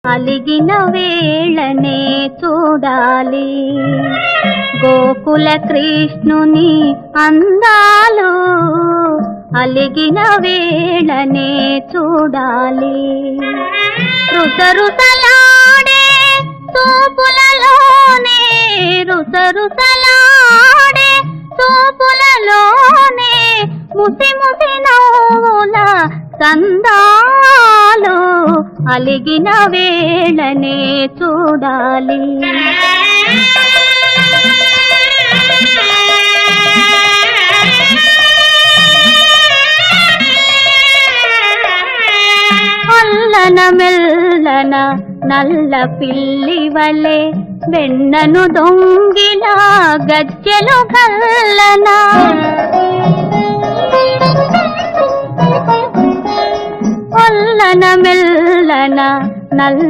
అలిగిన వేళనే చూడాలి గోకుల కృష్ణుని అందాలు, అలిగిన వేళనే చూడాలి. రుసరుసలాడే తూపులలోనే, రుసరుసలాడే తూపులలోనే ముసి ముసి నవ్వుల సందాలు, అలిగిన వేళనే చూడాలి. అల్లన మెల్లన నల్ల పిల్లి వలె వెన్నను దొంగిలా గజ్జెలు గల్లన, అల్లన మెల్లన నల్ల